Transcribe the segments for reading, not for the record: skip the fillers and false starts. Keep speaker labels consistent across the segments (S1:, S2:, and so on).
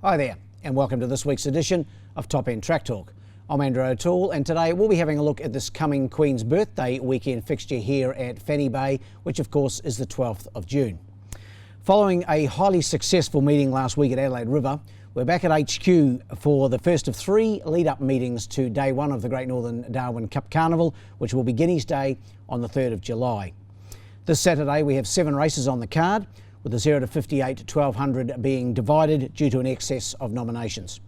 S1: Hi there, and welcome to this week's edition of Top End Track Talk. I'm Andrew O'Toole, and today we'll be having a look at this coming Queen's Birthday weekend fixture here at Fanny Bay, which of course is the 12th of June. Following a highly successful meeting last week at Adelaide River, we're back at HQ for the first of three lead-up meetings to day one of the Great Northern Darwin Cup Carnival, which will be Guineas Day on the 3rd of July. This Saturday we have 7 races on the card, with the 0 to 58 1200 being divided due to an excess of nominations.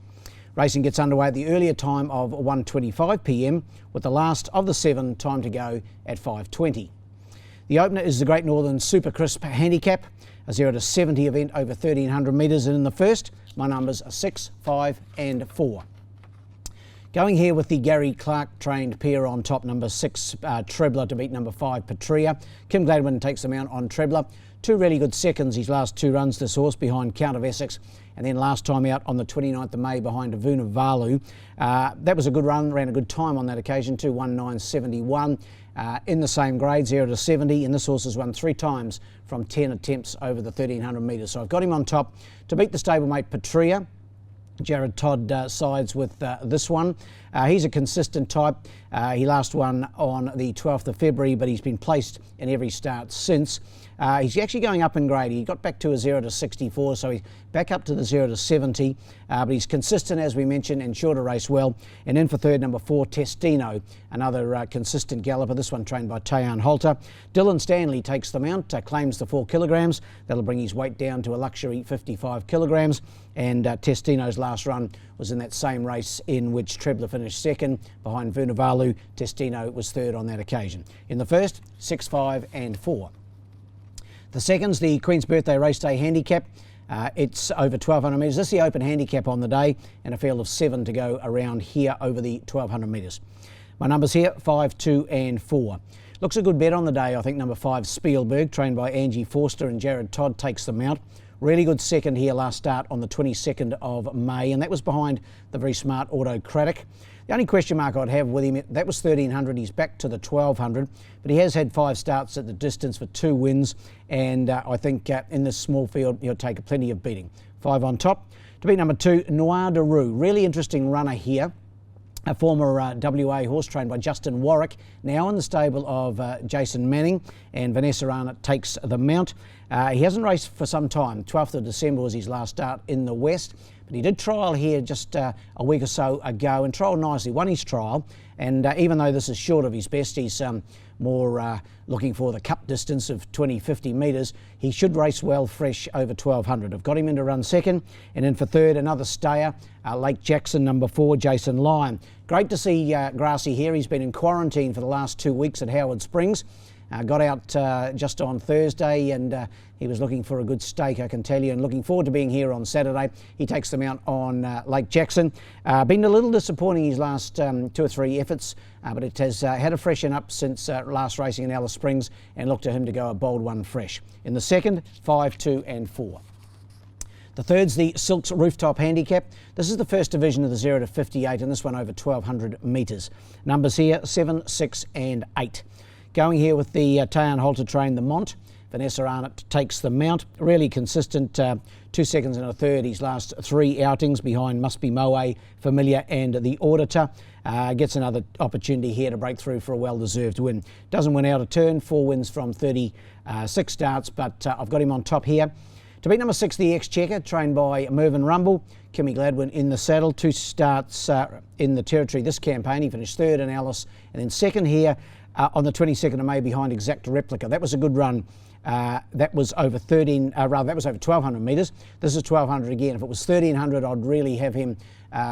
S1: Racing gets underway at the earlier time of 1:25 p.m, with the last of the 7 time to go at 5:20. The opener is the Great Northern Super Crisp Handicap, a 0 to 70 event over 1300 metres, and in the first, my numbers are 6, 5 and 4. Going here with the Gary Clark trained pair on top, number 6 Trebler to beat number 5 Patria. Kim Gladwin takes the mount on Trebler. 2 really good seconds his last 2 runs, this horse, behind Count of Essex, and then last time out on the 29th of May behind Vunavalu. That was a good run, ran a good time on that occasion, 2:19.71. In the same grade, 0 to 70, and this horse has run 3 times from 10 attempts over the 1300 metres. So I've got him on top to beat the stablemate Patria. Jared Todd sides with this one. He's a consistent type. He last won on the 12th of February, but he's been placed in every start since. He's actually going up in grade. He got back to a 0 to 64, so he's back up to the 0 to 70. But he's consistent, as we mentioned, and sure to race well. And in for third, number 4, Testino, another consistent galloper. This one trained by Tayan Holter. Dylan Stanley takes the mount, claims the 4 kilograms. That'll bring his weight down to a luxury 55 kilograms. And Testino's last run was in that same race in which Trebler finished second behind Vunavalu. Testino was third on that occasion. In the first, 6, 5 and 4. The second's the Queen's Birthday Race Day Handicap. It's over 1200 metres. This is the open handicap on the day, and a field of 7 to go around here over the 1200 metres. My numbers here, 5, 2 and 4. Looks a good bet on the day. I think number 5 Spielberg, trained by Angie Forster, and Jared Todd takes them out. Really good second here last start on the 22nd of May, and that was behind the very smart Autocratic. The only question mark I'd have with him, that was 1300, he's back to the 1200, but he has had 5 starts at the distance for 2 wins, and I think in this small field he'll take plenty of beating. 5 on top. To beat number 2, Noir de Roux, really interesting runner here. A former WA horse trained by Justin Warwick, now in the stable of Jason Manning, and Vanessa Arnott takes the mount. He hasn't raced for some time. 12th of December was his last start in the West, but he did trial here just a week or so ago and trialled nicely, won his trial, and even though this is short of his best, he's more looking for the cup distance of 20-50 metres. He should race well fresh over 1200. I've got him in to run second, and in for third, another stayer, Lake Jackson, number 4, Jason Lyon. Great to see Grassy here. He's been in quarantine for the last 2 weeks at Howard Springs. Got out just on Thursday, and he was looking for a good stake, I can tell you, and looking forward to being here on Saturday. He takes them out on Lake Jackson. Been a little disappointing his last 2 or 3 efforts, but it has had a freshen up since last racing in Alice Springs, and look to him to go a bold one fresh. In the second, 5, 2 and 4. The third's the Silks Rooftop Handicap. This is the first division of the 0 to 58, and this one over 1200 metres. Numbers here, 7, 6 and 8. Going here with the Tayan Holter train, the Mont. Vanessa Arnott takes the mount. Really consistent, 2 seconds and a third his last 3 outings behind Must Be Moe, Familiar and the Auditor. Gets another opportunity here to break through for a well-deserved win. Doesn't win out a turn, 4 wins from 36 starts, but I've got him on top here. To beat number 6, the Exchequer, trained by Mervyn Rumble. Kimmy Gladwin in the saddle, 2 starts in the territory this campaign. He finished third in Alice, and then second here on the 22nd of May behind Exact Replica. That was a good run. That was over 1200 metres. This is 1200 again. If it was 1300, I'd really have him,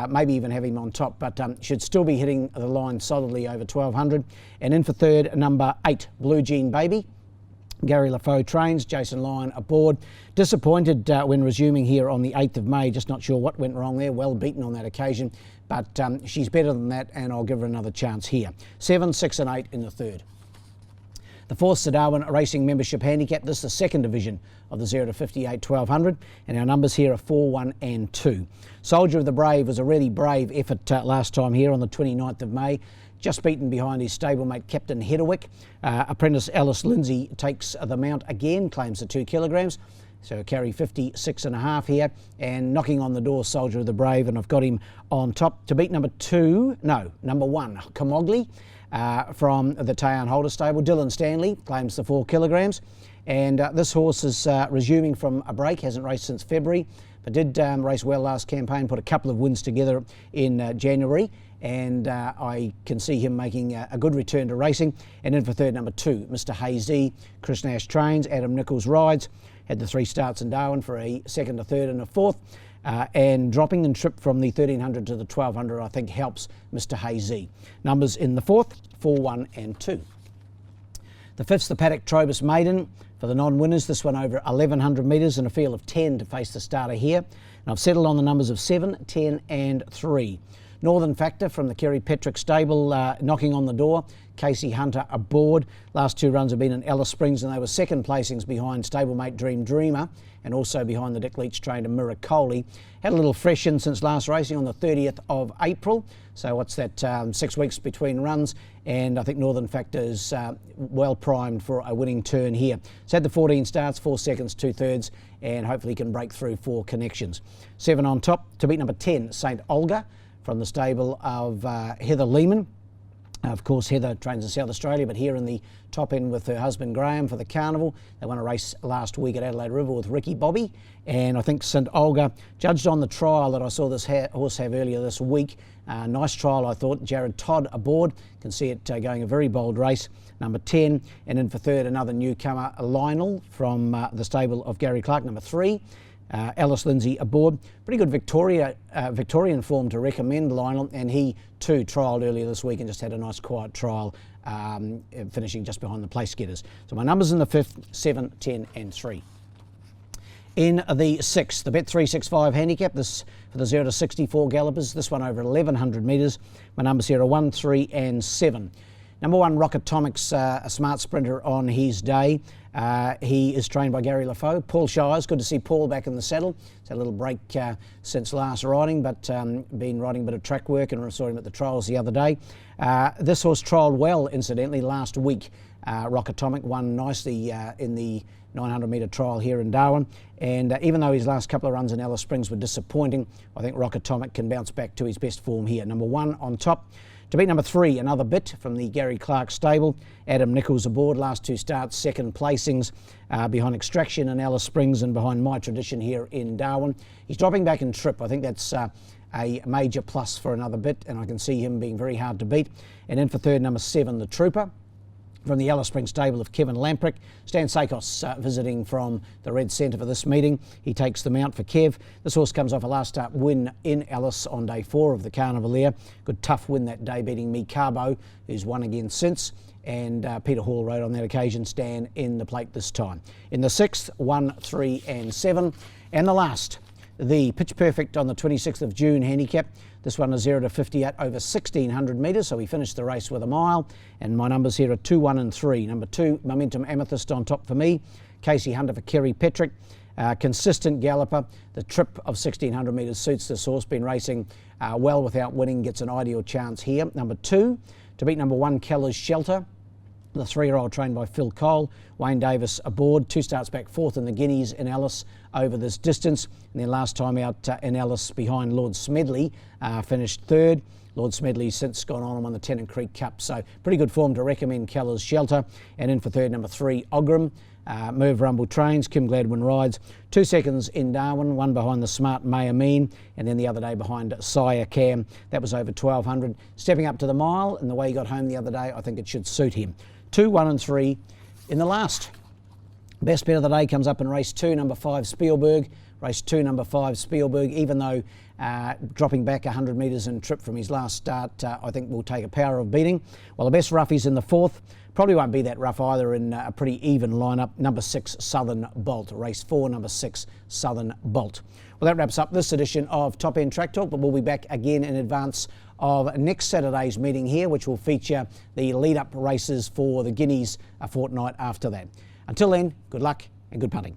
S1: maybe even have him on top, but should still be hitting the line solidly over 1200. And in for third, number 8, Blue Jean Baby. Gary Lafoe trains, Jason Lyon aboard. Disappointed when resuming here on the 8th of May, just not sure what went wrong there. Well beaten on that occasion, but she's better than that, and I'll give her another chance here. 7, 6 and 8 in the third. The 4th Darwin Racing Membership Handicap. This is the second division of the 0 to 58 1200, and our numbers here are 4, 1 and 2. Soldier of the Brave was a really brave effort last time here on the 29th of May. Just beaten behind his stablemate Captain Hedderwick. Apprentice Alice Lindsay takes the mount again, claims the 2 kilograms. So carry 56.5 here, and knocking on the door, Soldier of the Brave, and I've got him on top to beat number 1, Kamogli, from the Tayan Holder stable. Dylan Stanley claims the 4 kilograms, and this horse is resuming from a break, hasn't raced since February, but did race well last campaign, put a couple of wins together in January, and I can see him making a good return to racing. And in for third, number 2, Mr. Hazy. Chris Nash trains, Adam Nichols rides, had the 3 starts in Darwin for a second, a third and a fourth, and dropping and trip from the 1300 to the 1200 I think helps Mr. Hazy. Numbers in the fourth, 4, 1 and 2. The fifth's the Paddock Trobus Maiden for the non-winners, this one over 1100 metres in a field of 10 to face the starter here. And I've settled on the numbers of 7, 10 and 3. Northern Factor from the Kerry Petrick stable, knocking on the door. Casey Hunter aboard. Last 2 runs have been in Ellis Springs, and they were second placings behind stablemate Dream Dreamer and also behind the Dick Leach trained Miracoli. Had a little fresh in since last racing on the 30th of April. So what's that, 6 weeks between runs, and I think Northern Factor is well primed for a winning turn here. It's had the 14 starts, 4 seconds, 2 thirds, and hopefully can break through 4 connections. 7 on top to beat number 10, St. Olga, from the stable of Heather Lehman. Of course, Heather trains in South Australia, but here in the top end with her husband Graham for the Carnival. They won a race last week at Adelaide River with Ricky Bobby, and I think St. Olga, judged on the trial that I saw this horse have earlier this week. Nice trial, I thought. Jared Todd aboard. Can see it going a very bold race. Number 10, and in for third, another newcomer, Lionel, from the stable of Gary Clark, number 3. Alice Lindsay aboard. Pretty good Victorian form to recommend, Lionel, and he too trialled earlier this week and just had a nice quiet trial, finishing just behind the place getters. So my numbers in the 5th, 7, 10 and 3. In the 6th, the Bet365 Handicap, this for the 0 to 64 gallopers, this one over 1100 metres. My numbers here are 1, 3 and 7. Number 1, Rockatomic's a smart sprinter on his day. He is trained by Gary Lafoe. Paul Shires, good to see Paul back in the saddle. He's had a little break since last riding, but been riding a bit of track work, and saw him at the trials the other day. This horse trialled well, incidentally, last week. Rockatomic won nicely in the 900 metre trial here in Darwin, and even though his last couple of runs in Alice Springs were disappointing, I think Rockatomic can bounce back to his best form here. Number 1 on top. To beat number 3, another bit from the Gary Clark stable. Adam Nichols aboard, last 2 starts, second placings behind Extraction in Alice Springs and behind My Tradition here in Darwin. He's dropping back in trip. I think that's a major plus for another bit, and I can see him being very hard to beat. And in for third, number 7, the Trooper, from the Alice Springs stable of Kevin Lamprick. Stan Sakos visiting from the Red Centre for this meeting. He takes the mount for Kev. This horse comes off a last start win in Alice on day 4 of the Carnival there. Good tough win that day, beating Me Carbo, who's won again since. And Peter Hall rode on that occasion. Stan in the plate this time. In the 6th, 1, 3 and 7. And the last, the Pitch Perfect on the 26th of June Handicap. This one is 0 to 58 over 1600 metres, so we finished the race with a mile. And my numbers here are 2, 1 and 3. Number 2, Momentum Amethyst on top for me. Casey Hunter for Kerry Petrick. Consistent galloper. The trip of 1600 metres suits this horse. Been racing well without winning. Gets an ideal chance here. Number 2, to beat number 1, Keller's Shelter. The 3-year-old trained by Phil Cole. Wayne Davis aboard. 2 starts back, 4th in the Guineas in Alice over this distance. And then last time out in Alice behind Lord Smedley, finished 3rd. Lord Smedley's since gone on and won the Tennant Creek Cup. So pretty good form to recommend Keller's Shelter. And in for 3rd, number 3, Ogram. Merv Rumble trains, Kim Gladwin rides. 2 seconds in Darwin, 1 behind the smart Mayameen, and then the other day behind Sire Cam. That was over 1200. Stepping up to the mile, and the way he got home the other day, I think it should suit him. 2, 1 and 3 in the last. Best bet of the day comes up in race 2, number 5, Spielberg. Race 2, number 5, Spielberg, even though dropping back 100 metres in trip from his last start, I think will take a power of beating. Well, the best rough is in the 4th. Probably won't be that rough either in a pretty even lineup. Number 6, Southern Bolt. Race 4, number 6, Southern Bolt. Well, that wraps up this edition of Top End Track Talk, but we'll be back again in advance of next Saturday's meeting here, which will feature the lead-up races for the Guineas a fortnight after that. Until then, good luck and good punting.